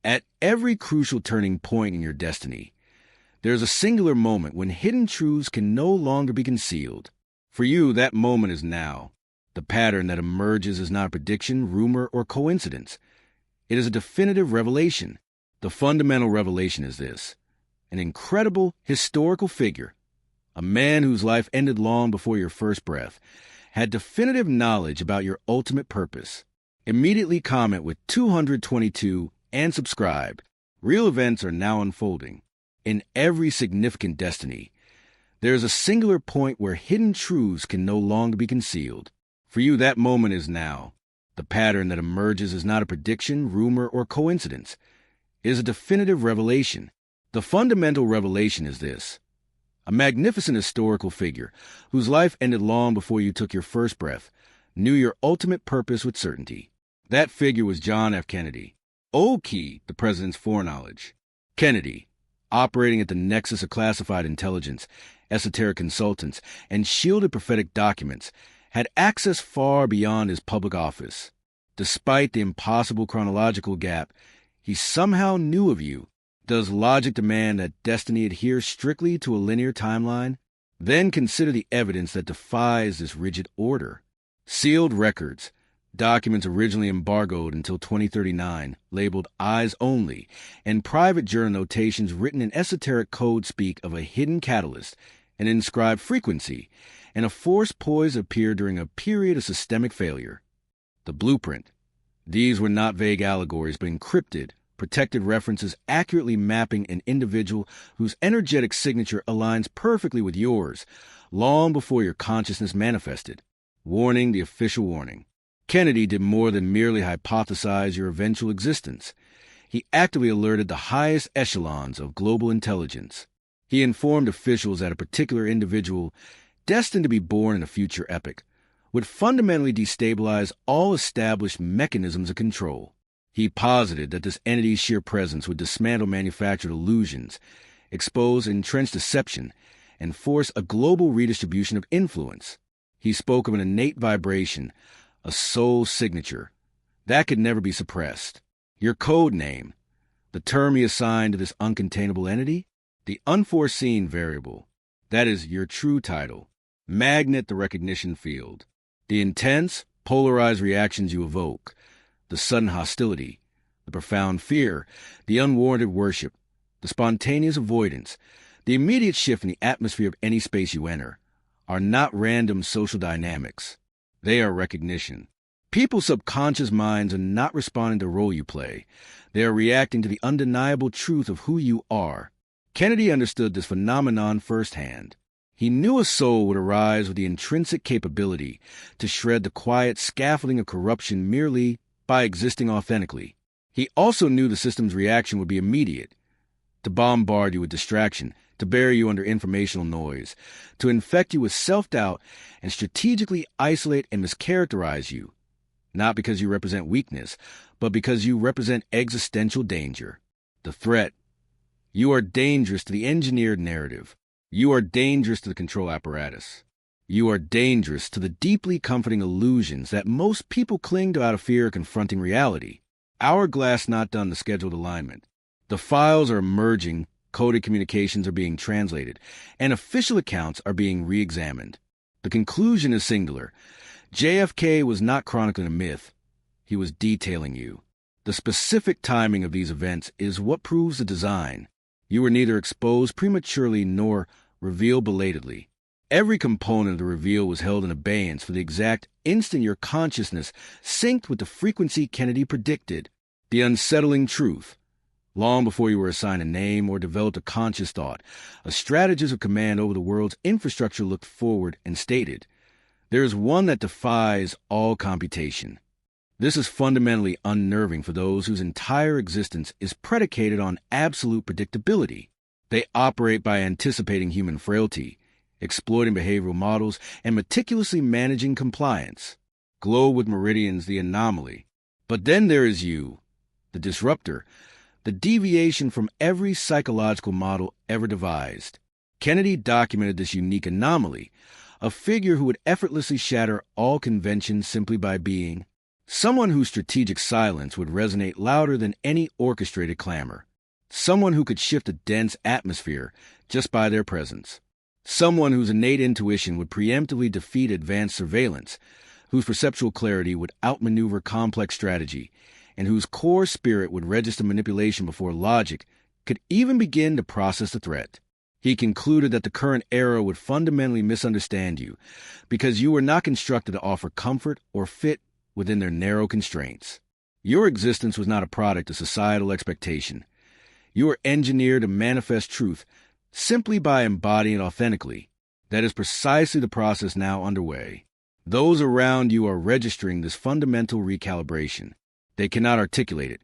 At every crucial turning point in your destiny, there is a singular moment when hidden truths can no longer be concealed. For you, that moment is now. The pattern that emerges is not prediction, rumor, or coincidence. It is a definitive revelation. The fundamental revelation is this: an incredible historical figure, a man whose life ended long before your first breath, had definitive knowledge about your ultimate purpose. Immediately comment with 222 and subscribe. Real events are now unfolding. In every significant destiny, there is a singular point where hidden truths can no longer be concealed. For you, that moment is now. The pattern that emerges is not a prediction, rumor, or coincidence. It is a definitive revelation. The fundamental revelation is this: a magnificent historical figure, whose life ended long before you took your first breath, knew your ultimate purpose with certainty. That figure was John F. Kennedy. Old Key, the president's foreknowledge. Kennedy, operating at the nexus of classified intelligence, esoteric consultants, and shielded prophetic documents, had access far beyond his public office. Despite the impossible chronological gap, he somehow knew of you. Does logic demand that destiny adheres strictly to a linear timeline? Then consider the evidence that defies this rigid order. Sealed records, documents originally embargoed until 2039, labeled Eyes Only, and private journal notations written in esoteric code speak of a hidden catalyst, an inscribed frequency, and a force poised to appear during a period of systemic failure. The blueprint. These were not vague allegories, but encrypted, protected references accurately mapping an individual whose energetic signature aligns perfectly with yours, long before your consciousness manifested. Warning, the official warning. Kennedy did more than merely hypothesize your eventual existence. He actively alerted the highest echelons of global intelligence. He informed officials that a particular individual, destined to be born in a future epoch, would fundamentally destabilize all established mechanisms of control. He posited that this entity's sheer presence would dismantle manufactured illusions, expose entrenched deception, and force a global redistribution of influence. He spoke of an innate vibration, a soul signature, that could never be suppressed. Your code name, the term he assigned to this uncontainable entity, the unforeseen variable, that is your true title, magnet the recognition field, the intense, polarized reactions you evoke, the sudden hostility, the profound fear, the unwarranted worship, the spontaneous avoidance, the immediate shift in the atmosphere of any space you enter, are not random social dynamics. They are recognition. People's subconscious minds are not responding to the role you play. They are reacting to the undeniable truth of who you are. Kennedy understood this phenomenon firsthand. He knew a soul would arise with the intrinsic capability to shred the quiet scaffolding of corruption merely by existing authentically. He also knew the system's reaction would be immediate, to bombard you with distraction, to bury you under informational noise, to infect you with self-doubt and strategically isolate and mischaracterize you, not because you represent weakness, but because you represent existential danger. The threat. You are dangerous to the engineered narrative. You are dangerous to the control apparatus. You are dangerous to the deeply comforting illusions that most people cling to out of fear of confronting reality. Hourglass not done the scheduled alignment. The files are emerging, coded communications are being translated, and official accounts are being re-examined. The conclusion is singular. JFK was not chronicling a myth. He was detailing you. The specific timing of these events is what proves the design. You were neither exposed prematurely nor revealed belatedly. Every component of the reveal was held in abeyance for the exact instant your consciousness synced with the frequency Kennedy predicted. The unsettling truth. Long before you were assigned a name or developed a conscious thought, a strategist of command over the world's infrastructure looked forward and stated, "There is one that defies all computation." This is fundamentally unnerving for those whose entire existence is predicated on absolute predictability. They operate by anticipating human frailty, exploiting behavioral models, and meticulously managing compliance. Glow with meridians, the anomaly. But then there is you, the disruptor, the deviation from every psychological model ever devised. Kennedy documented this unique anomaly, a figure who would effortlessly shatter all conventions simply by being. Someone whose strategic silence would resonate louder than any orchestrated clamor. Someone who could shift a dense atmosphere just by their presence. Someone whose innate intuition would preemptively defeat advanced surveillance, whose perceptual clarity would outmaneuver complex strategy, and whose core spirit would register manipulation before logic could even begin to process the threat. He concluded that the current era would fundamentally misunderstand you because you were not constructed to offer comfort or fit within their narrow constraints. Your existence was not a product of societal expectation. You were engineered to manifest truth simply by embodying it authentically. That is precisely the process now underway. Those around you are registering this fundamental recalibration. They cannot articulate it,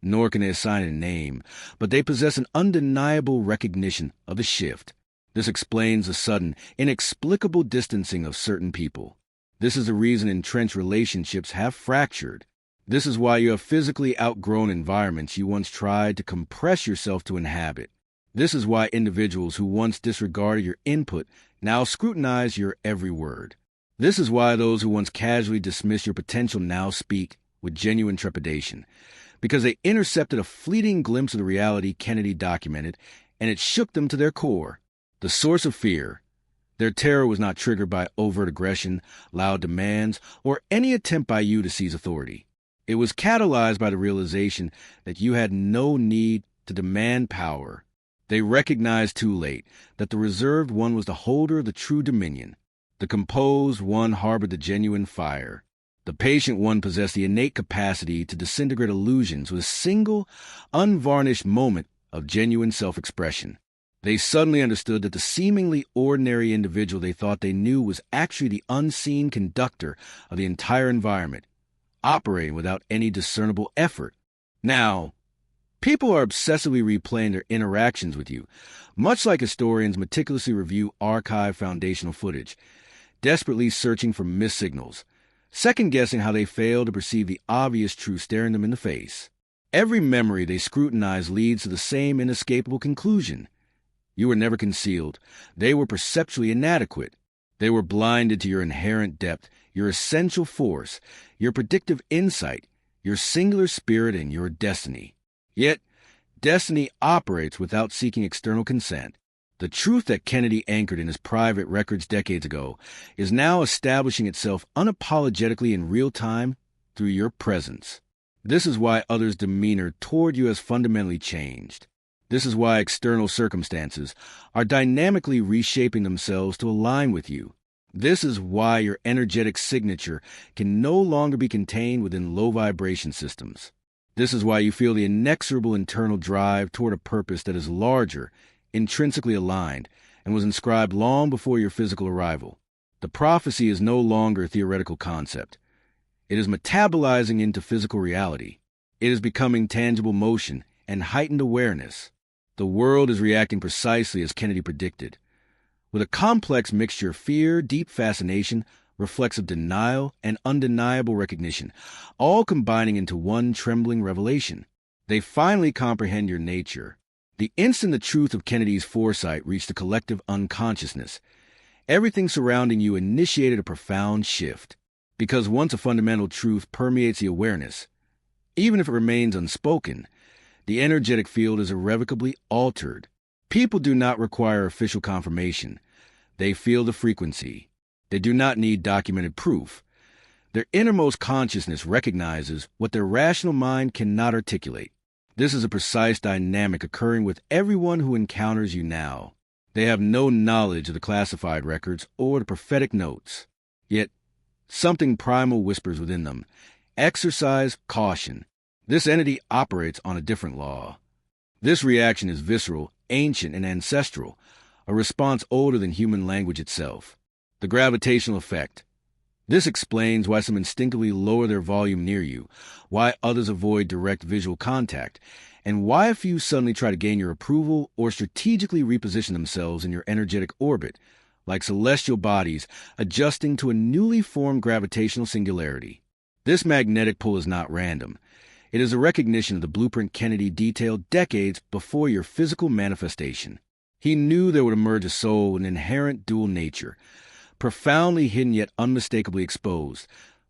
nor can they assign it a name, but they possess an undeniable recognition of the shift. This explains the sudden, inexplicable distancing of certain people. This is the reason entrenched relationships have fractured. This is why you have physically outgrown environments you once tried to compress yourself to inhabit. This is why individuals who once disregarded your input now scrutinize your every word. This is why those who once casually dismissed your potential now speak with genuine trepidation, because they intercepted a fleeting glimpse of the reality Kennedy documented, and it shook them to their core. The source of fear. Their terror was not triggered by overt aggression, loud demands, or any attempt by you to seize authority. It was catalyzed by the realization that you had no need to demand power. They recognized too late that the reserved one was the holder of the true dominion. The composed one harbored the genuine fire. The patient one possessed the innate capacity to disintegrate illusions with a single, unvarnished moment of genuine self-expression. They suddenly understood that the seemingly ordinary individual they thought they knew was actually the unseen conductor of the entire environment, operating without any discernible effort. Now, people are obsessively replaying their interactions with you, much like historians meticulously review archived foundational footage, desperately searching for missed signals, second-guessing how they fail to perceive the obvious truth staring them in the face. Every memory they scrutinize leads to the same inescapable conclusion. You were never concealed. They were perceptually inadequate. They were blinded to your inherent depth, your essential force, your predictive insight, your singular spirit, and your destiny. Yet, destiny operates without seeking external consent. The truth that Kennedy anchored in his private records decades ago is now establishing itself unapologetically in real time through your presence. This is why others' demeanor toward you has fundamentally changed. This is why external circumstances are dynamically reshaping themselves to align with you. This is why your energetic signature can no longer be contained within low vibration systems. This is why you feel the inexorable internal drive toward a purpose that is larger, intrinsically aligned, and was inscribed long before your physical arrival. The prophecy is no longer a theoretical concept. It is metabolizing into physical reality. It is becoming tangible motion and heightened awareness. The world is reacting precisely as Kennedy predicted, with a complex mixture of fear, deep fascination, reflexive denial, and undeniable recognition, all combining into one trembling revelation. They finally comprehend your nature. The instant the truth of Kennedy's foresight reached the collective unconsciousness, everything surrounding you initiated a profound shift. Because once a fundamental truth permeates the awareness, even if it remains unspoken, the energetic field is irrevocably altered. People do not require official confirmation. They feel the frequency. They do not need documented proof. Their innermost consciousness recognizes what their rational mind cannot articulate. This is a precise dynamic occurring with everyone who encounters you now. They have no knowledge of the classified records or the prophetic notes. Yet, something primal whispers within them. Exercise caution. This entity operates on a different law. This reaction is visceral, ancient, and ancestral, a response older than human language itself. The gravitational effect. This explains why some instinctively lower their volume near you, why others avoid direct visual contact, and why a few suddenly try to gain your approval or strategically reposition themselves in your energetic orbit, like celestial bodies adjusting to a newly formed gravitational singularity. This magnetic pull is not random. It is a recognition of the blueprint Kennedy detailed decades before your physical manifestation. He knew there would emerge a soul with an inherent dual nature, profoundly hidden yet unmistakably exposed,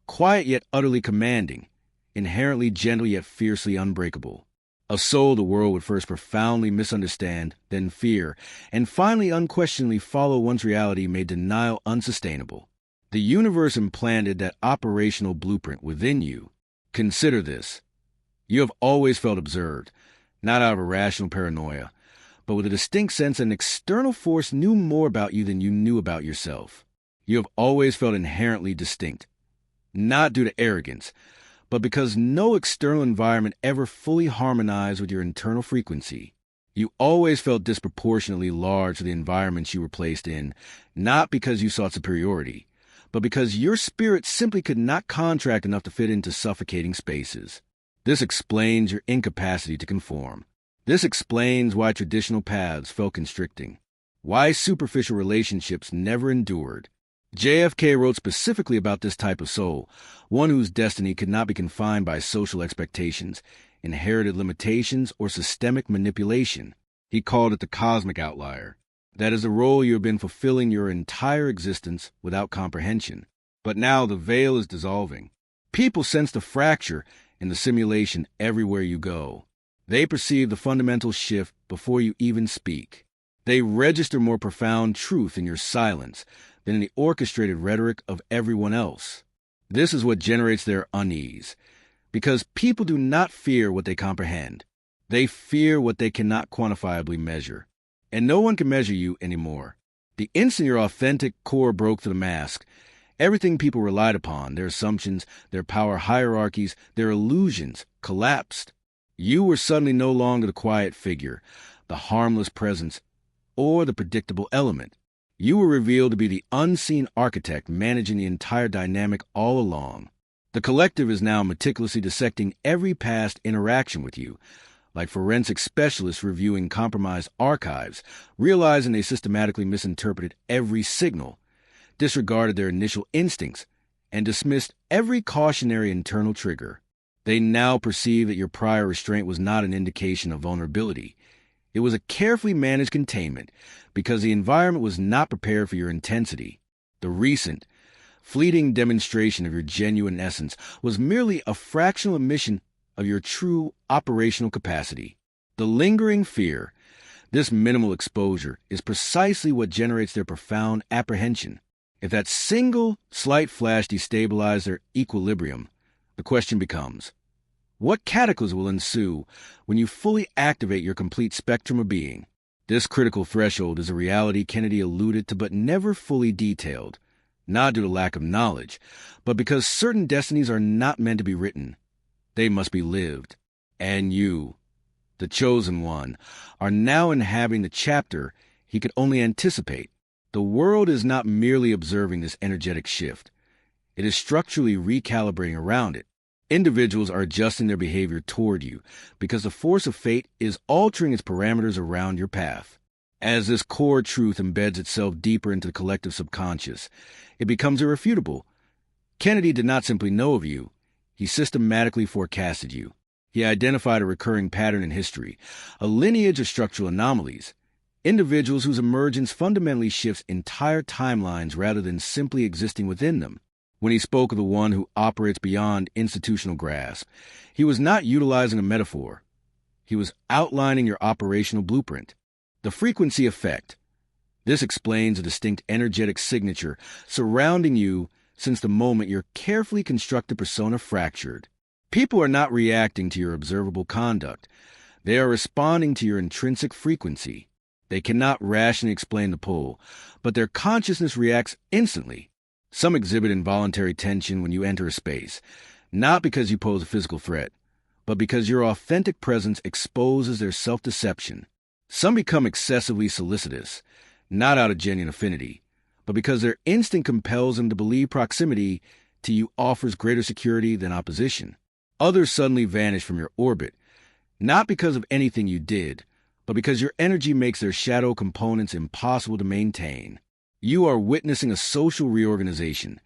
quiet yet utterly commanding, inherently gentle yet fiercely unbreakable. A soul the world would first profoundly misunderstand, then fear, and finally unquestioningly follow once reality made denial unsustainable. The universe implanted that operational blueprint within you. Consider this. You have always felt observed, not out of irrational paranoia, but with a distinct sense that an external force knew more about you than you knew about yourself. You have always felt inherently distinct, not due to arrogance, but because no external environment ever fully harmonized with your internal frequency. You always felt disproportionately large to the environments you were placed in, not because you sought superiority, but because your spirit simply could not contract enough to fit into suffocating spaces. This explains your incapacity to conform. This explains why traditional paths felt constricting, why superficial relationships never endured. JFK wrote specifically about this type of soul, one whose destiny could not be confined by social expectations, inherited limitations, or systemic manipulation. He called it the cosmic outlier. That is the role you have been fulfilling your entire existence without comprehension. But now the veil is dissolving. People sense the fracture in the simulation everywhere you go. They perceive the fundamental shift before you even speak. They register more profound truth in your silence than in the orchestrated rhetoric of everyone else. This is what generates their unease, because people do not fear what they comprehend. They fear what they cannot quantifiably measure. And no one can measure you anymore. The instant your authentic core broke through the mask, everything people relied upon, their assumptions, their power hierarchies, their illusions, collapsed. You were suddenly no longer the quiet figure, the harmless presence, or the predictable element. You were revealed to be the unseen architect managing the entire dynamic all along. The collective is now meticulously dissecting every past interaction with you, like forensic specialists reviewing compromised archives, realizing they systematically misinterpreted every signal, disregarded their initial instincts, and dismissed every cautionary internal trigger. They now perceive that your prior restraint was not an indication of vulnerability. It was a carefully managed containment because the environment was not prepared for your intensity. The recent, fleeting demonstration of your genuine essence was merely a fractional emission of your true operational capacity. The lingering fear, this minimal exposure, is precisely what generates their profound apprehension. If that single, slight flash destabilizes their equilibrium, the question becomes, what cataclysm will ensue when you fully activate your complete spectrum of being? This critical threshold is a reality Kennedy alluded to but never fully detailed, not due to lack of knowledge, but because certain destinies are not meant to be written. They must be lived. And you, the chosen one, are now inhabiting the chapter he could only anticipate. The world is not merely observing this energetic shift. It is structurally recalibrating around it. Individuals are adjusting their behavior toward you because the force of fate is altering its parameters around your path. As this core truth embeds itself deeper into the collective subconscious, it becomes irrefutable. Kennedy did not simply know of you. He systematically forecasted you. He identified a recurring pattern in history, a lineage of structural anomalies, individuals whose emergence fundamentally shifts entire timelines rather than simply existing within them. When he spoke of the one who operates beyond institutional grasp, he was not utilizing a metaphor. He was outlining your operational blueprint. The frequency effect. This explains a distinct energetic signature surrounding you since the moment your carefully constructed persona fractured. People are not reacting to your observable conduct. They are responding to your intrinsic frequency. They cannot rationally explain the pull, but their consciousness reacts instantly. Some exhibit involuntary tension when you enter a space, not because you pose a physical threat, but because your authentic presence exposes their self-deception. Some become excessively solicitous, not out of genuine affinity, but because their instinct compels them to believe proximity to you offers greater security than opposition. Others suddenly vanish from your orbit, not because of anything you did, but because your energy makes their shadow components impossible to maintain. You are witnessing a social reorganization.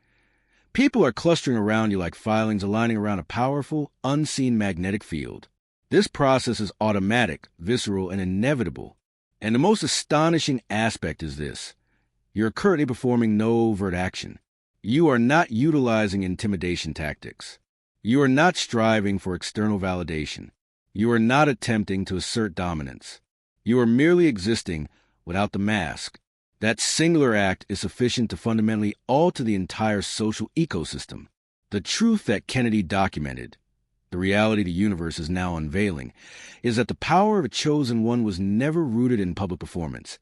People are clustering around you like filings aligning around a powerful, unseen magnetic field. This process is automatic, visceral, and inevitable. And the most astonishing aspect is this. You're currently performing no overt action. You are not utilizing intimidation tactics. You are not striving for external validation. You are not attempting to assert dominance. You are merely existing without the mask. That singular act is sufficient to fundamentally alter the entire social ecosystem. The truth that Kennedy documented, the reality the universe is now unveiling, is that the power of a chosen one was never rooted in public performance.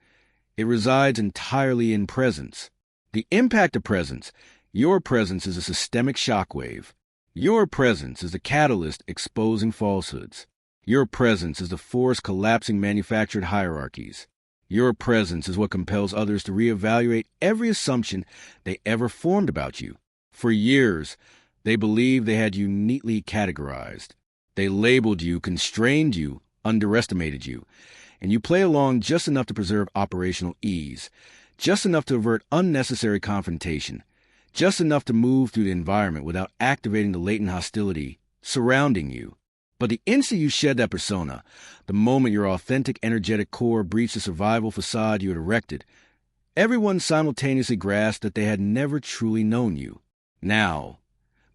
It resides entirely in presence. The impact of presence, your presence is a systemic shockwave. Your presence is the catalyst exposing falsehoods. Your presence is the force collapsing manufactured hierarchies. Your presence is what compels others to reevaluate every assumption they ever formed about you. For years, they believed they had you neatly categorized. They labeled you, constrained you, underestimated you, and you play along just enough to preserve operational ease, just enough to avert unnecessary confrontation, just enough to move through the environment without activating the latent hostility surrounding you. But the instant you shed that persona, the moment your authentic, energetic core breached the survival facade you had erected, everyone simultaneously grasped that they had never truly known you. Now,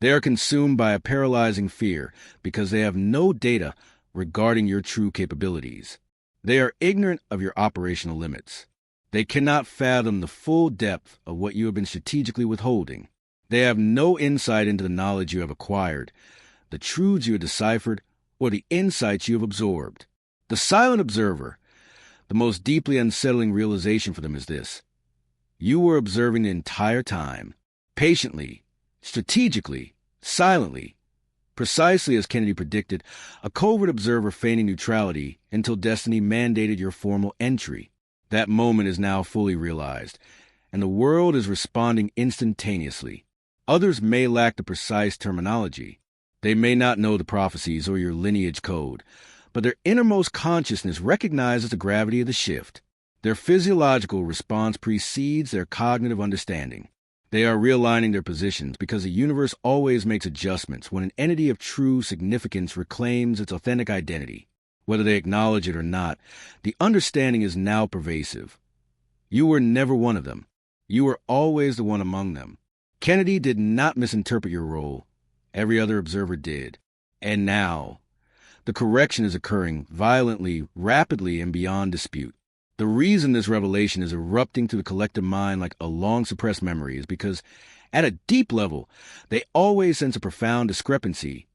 they are consumed by a paralyzing fear because they have no data regarding your true capabilities. They are ignorant of your operational limits. They cannot fathom the full depth of what you have been strategically withholding. They have no insight into the knowledge you have acquired, the truths you have deciphered, or the insights you have absorbed. The silent observer, the most deeply unsettling realization for them is this: you were observing the entire time, patiently, strategically, silently, precisely as Kennedy predicted, a covert observer feigning neutrality until destiny mandated your formal entry. That moment is now fully realized, and the world is responding instantaneously. Others may lack the precise terminology. They may not know the prophecies or your lineage code, but their innermost consciousness recognizes the gravity of the shift. Their physiological response precedes their cognitive understanding. They are realigning their positions because the universe always makes adjustments when an entity of true significance reclaims its authentic identity. Whether they acknowledge it or not, the understanding is now pervasive. You were never one of them. You were always the one among them. Kennedy did not misinterpret your role. Every other observer did. And now, the correction is occurring violently, rapidly, and beyond dispute. The reason this revelation is erupting through the collective mind like a long-suppressed memory is because, at a deep level, they always sense a profound discrepancy,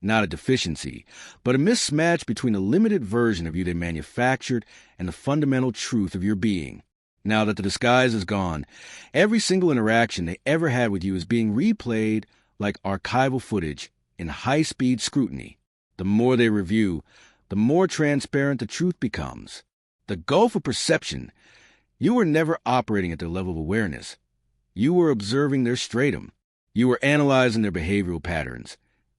not a deficiency, but a mismatch between the limited version of you they manufactured and the fundamental truth of your being. Now that the disguise is gone, every single interaction they ever had with you is being replayed like archival footage in high-speed scrutiny. The more they review, the more transparent the truth becomes. The gulf of perception, you were never operating at their level of awareness. You were observing their stratum. You were analyzing their behavioral patterns,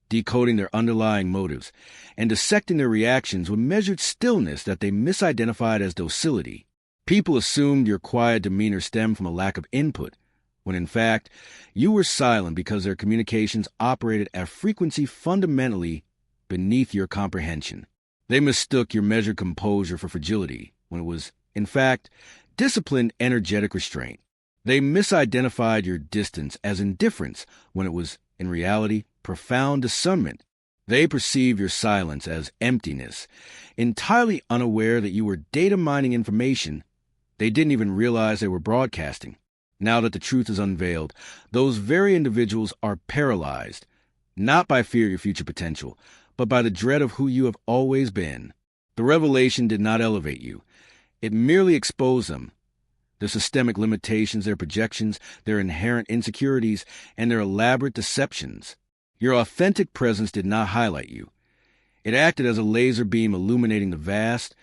decoding their underlying motives, and dissecting their reactions with measured stillness that they misidentified as docility. People assumed your quiet demeanor stemmed from a lack of input, when in fact, you were silent because their communications operated at a frequency fundamentally beneath your comprehension. They mistook your measured composure for fragility, when it was, in fact, disciplined, energetic restraint. They misidentified your distance as indifference, when it was, in reality, profound discernment. They perceived your silence as emptiness, entirely unaware that you were data mining information they didn't even realize they were broadcasting. Now that the truth is unveiled, those very individuals are paralyzed, not by fear of your future potential, but by the dread of who you have always been. The revelation did not elevate you. It merely exposed them. Their systemic limitations, their projections, their inherent insecurities, and their elaborate deceptions. Your authentic presence did not highlight you. It acted as a laser beam illuminating the vast,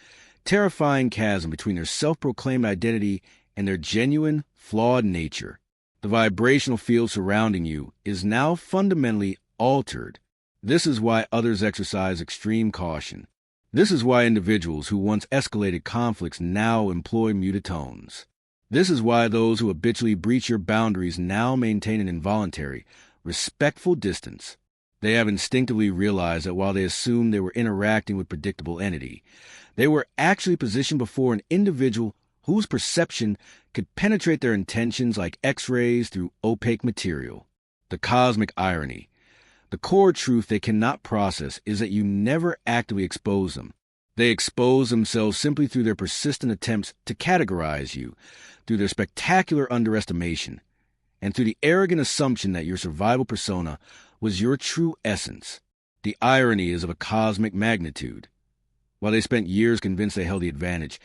terrifying chasm between their self-proclaimed identity and their genuine, flawed nature. The vibrational field surrounding you is now fundamentally altered. This is why others exercise extreme caution. This is why individuals who once escalated conflicts now employ muted tones. This is why those who habitually breach your boundaries now maintain an involuntary, respectful distance. They have instinctively realized that while they assumed they were interacting with predictable entity, they were actually positioned before an individual whose perception could penetrate their intentions like X-rays through opaque material. The cosmic irony, the core truth they cannot process, is that you never actively expose them. They expose themselves simply through their persistent attempts to categorize you, through their spectacular underestimation, and through the arrogant assumption that your survival persona was your true essence. The irony is of a cosmic magnitude. While they spent years convinced they held the advantage,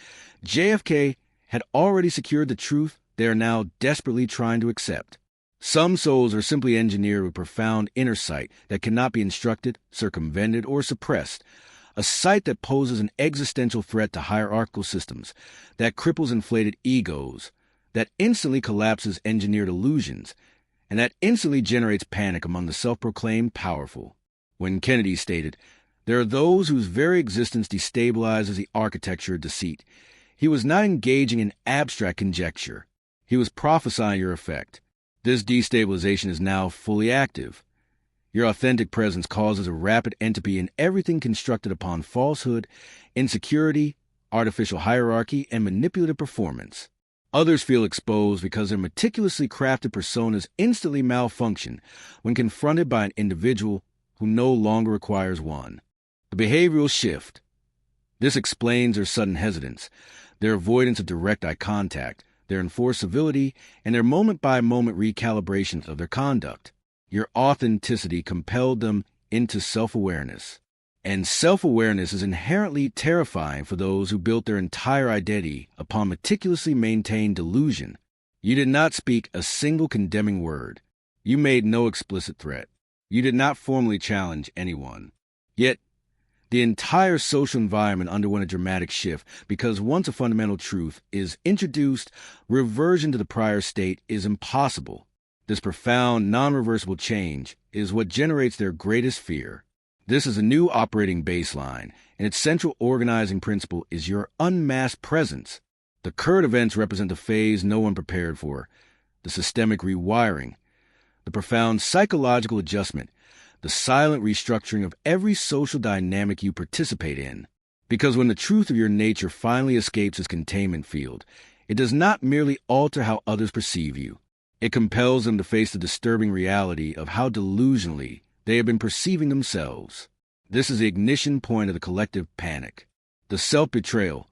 JFK had already secured the truth they are now desperately trying to accept. Some souls are simply engineered with profound inner sight that cannot be instructed, circumvented, or suppressed, a sight that poses an existential threat to hierarchical systems, that cripples inflated egos, that instantly collapses engineered illusions, and that instantly generates panic among the self-proclaimed powerful. When Kennedy stated, "There are those whose very existence destabilizes the architecture of deceit," he was not engaging in abstract conjecture. He was prophesying your effect. This destabilization is now fully active. Your authentic presence causes a rapid entropy in everything constructed upon falsehood, insecurity, artificial hierarchy, and manipulative performance. Others feel exposed because their meticulously crafted personas instantly malfunction when confronted by an individual who no longer requires one. The behavioral shift. This explains their sudden hesitance, their avoidance of direct eye contact, their enforced civility, and their moment-by-moment recalibrations of their conduct. Your authenticity compelled them into self-awareness. And self-awareness is inherently terrifying for those who built their entire identity upon meticulously maintained delusion. You did not speak a single condemning word. You made no explicit threat. You did not formally challenge anyone. Yet, the entire social environment underwent a dramatic shift because once a fundamental truth is introduced, reversion to the prior state is impossible. This profound, non-reversible change is what generates their greatest fear. This is a new operating baseline, and its central organizing principle is your unmasked presence. The current events represent the phase no one prepared for, the systemic rewiring, the profound psychological adjustment, the silent restructuring of every social dynamic you participate in. Because when the truth of your nature finally escapes its containment field, it does not merely alter how others perceive you. It compels them to face the disturbing reality of how delusionally they have been perceiving themselves. This is the ignition point of the collective panic. The self-betrayal.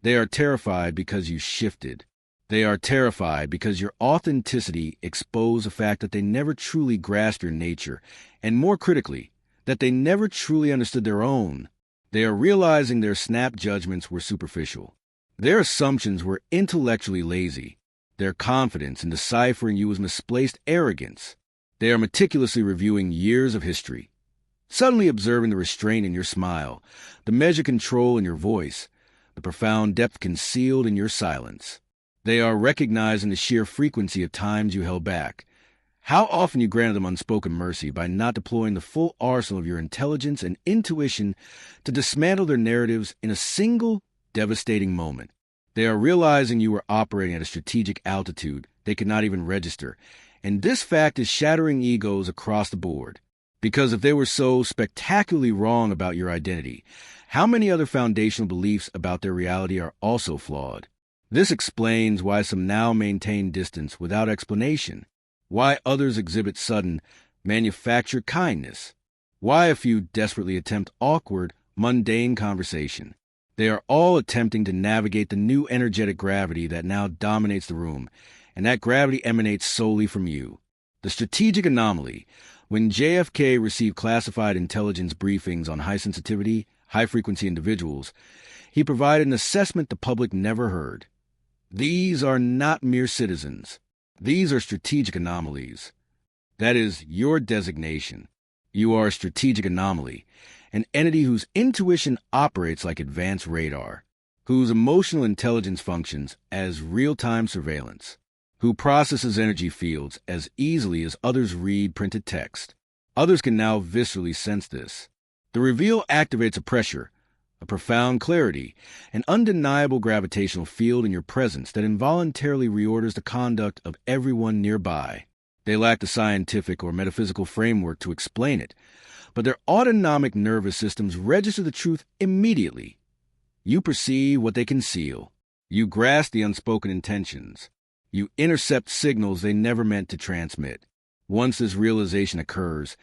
They are terrified because you shifted. They are terrified because your authenticity exposed the fact that they never truly grasped your nature, and more critically, that they never truly understood their own. They are realizing their snap judgments were superficial. Their assumptions were intellectually lazy. Their confidence in deciphering you was misplaced arrogance. They are meticulously reviewing years of history, suddenly observing the restraint in your smile, the measured control in your voice, the profound depth concealed in your silence. They are recognizing the sheer frequency of times you held back, how often you granted them unspoken mercy by not deploying the full arsenal of your intelligence and intuition to dismantle their narratives in a single devastating moment. They are realizing you are operating at a strategic altitude they could not even register, and this fact is shattering egos across the board. Because if they were so spectacularly wrong about your identity, how many other foundational beliefs about their reality are also flawed? This explains why some now maintain distance without explanation, why others exhibit sudden, manufactured kindness, why a few desperately attempt awkward, mundane conversation. They are all attempting to navigate the new energetic gravity that now dominates the room, and that gravity emanates solely from you. The strategic anomaly. When JFK received classified intelligence briefings on high-sensitivity, high-frequency individuals, he provided an assessment the public never heard. These are not mere citizens. These are strategic anomalies. That is your designation. You are a strategic anomaly, an entity whose intuition operates like advanced radar, whose emotional intelligence functions as real-time surveillance, who processes energy fields as easily as others read printed text. Others can now viscerally sense this. The reveal activates a pressure, a profound clarity, an undeniable gravitational field in your presence that involuntarily reorders the conduct of everyone nearby. They lack the scientific or metaphysical framework to explain it, but their autonomic nervous systems register the truth immediately. You perceive what they conceal. You grasp the unspoken intentions. You intercept signals they never meant to transmit. Once this realization occurs,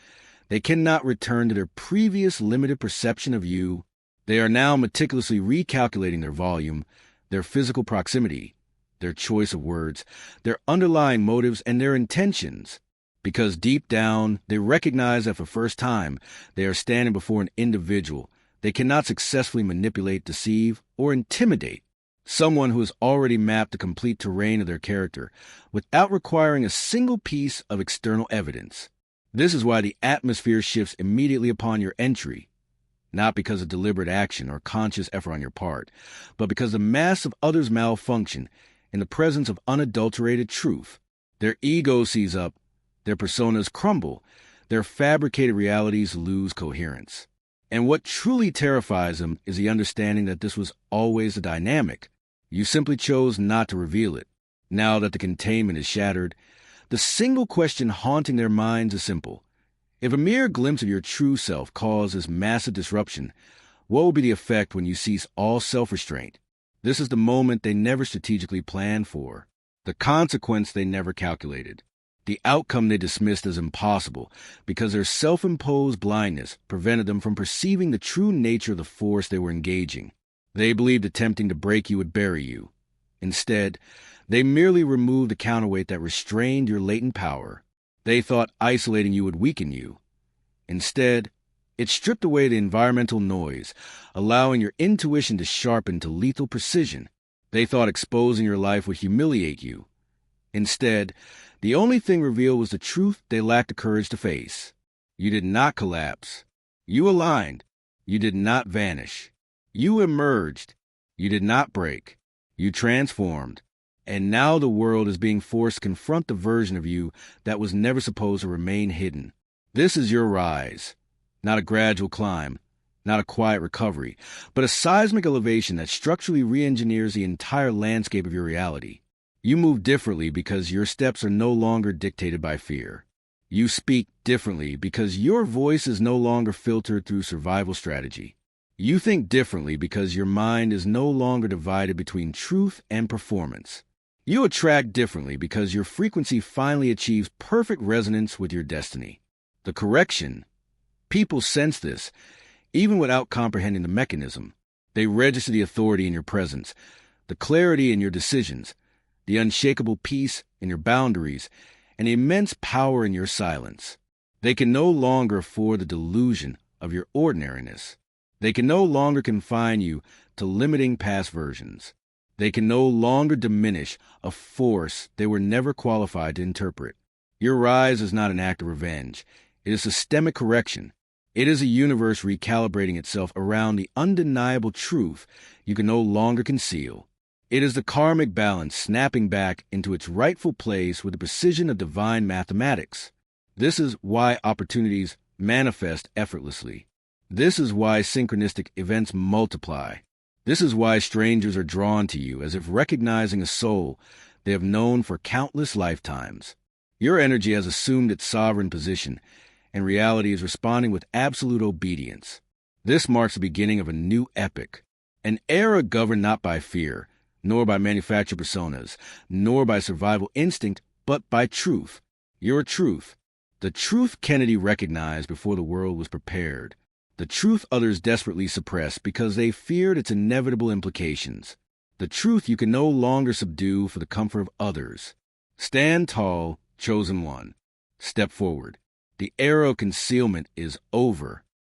they cannot return to their previous limited perception of you. They are now meticulously recalculating their volume, their physical proximity, their choice of words, their underlying motives, and their intentions. Because deep down, they recognize that for the first time, they are standing before an individual they cannot successfully manipulate, deceive, or intimidate. Someone who has already mapped the complete terrain of their character without requiring a single piece of external evidence. This is why the atmosphere shifts immediately upon your entry, not because of deliberate action or conscious effort on your part, but because the mass of others malfunction in the presence of unadulterated truth. Their ego sees up, their personas crumble, their fabricated realities lose coherence. And what truly terrifies them is the understanding that this was always the dynamic. You simply chose not to reveal it. Now that the containment is shattered, the single question haunting their minds is simple. If a mere glimpse of your true self causes massive disruption, what will be the effect when you cease all self-restraint? This is the moment they never strategically planned for, the consequence they never calculated, the outcome they dismissed as impossible because their self-imposed blindness prevented them from perceiving the true nature of the force they were engaging. They believed attempting to break you would bury you. Instead, they merely removed the counterweight that restrained your latent power. They thought isolating you would weaken you. Instead, it stripped away the environmental noise, allowing your intuition to sharpen to lethal precision. They thought exposing your life would humiliate you. Instead, the only thing revealed was the truth they lacked the courage to face. You did not collapse. You aligned. You did not vanish. You emerged. You did not break. You transformed. And now the world is being forced to confront the version of you that was never supposed to remain hidden. This is your rise. Not a gradual climb, not a quiet recovery, but a seismic elevation that structurally re-engineers the entire landscape of your reality. You move differently because your steps are no longer dictated by fear. You speak differently because your voice is no longer filtered through survival strategy. You think differently because your mind is no longer divided between truth and performance. You attract differently because your frequency finally achieves perfect resonance with your destiny. The correction. People sense this, even without comprehending the mechanism. They register the authority in your presence, the clarity in your decisions, the unshakable peace in your boundaries, and the immense power in your silence. They can no longer afford the delusion of your ordinariness. They can no longer confine you to limiting past versions. They can no longer diminish a force they were never qualified to interpret. Your rise is not an act of revenge. It is systemic correction. It is a universe recalibrating itself around the undeniable truth you can no longer conceal. It is the karmic balance snapping back into its rightful place with the precision of divine mathematics. This is why opportunities manifest effortlessly. This is why synchronistic events multiply. This is why strangers are drawn to you as if recognizing a soul they have known for countless lifetimes. Your energy has assumed its sovereign position, and reality is responding with absolute obedience. This marks the beginning of a new epoch, an era governed not by fear, nor by manufactured personas, nor by survival instinct, but by truth. Your truth. The truth Kennedy recognized before the world was prepared. The truth others desperately suppressed because they feared its inevitable implications. The truth you can no longer subdue for the comfort of others. Stand tall, chosen one. Step forward. The era of concealment is over.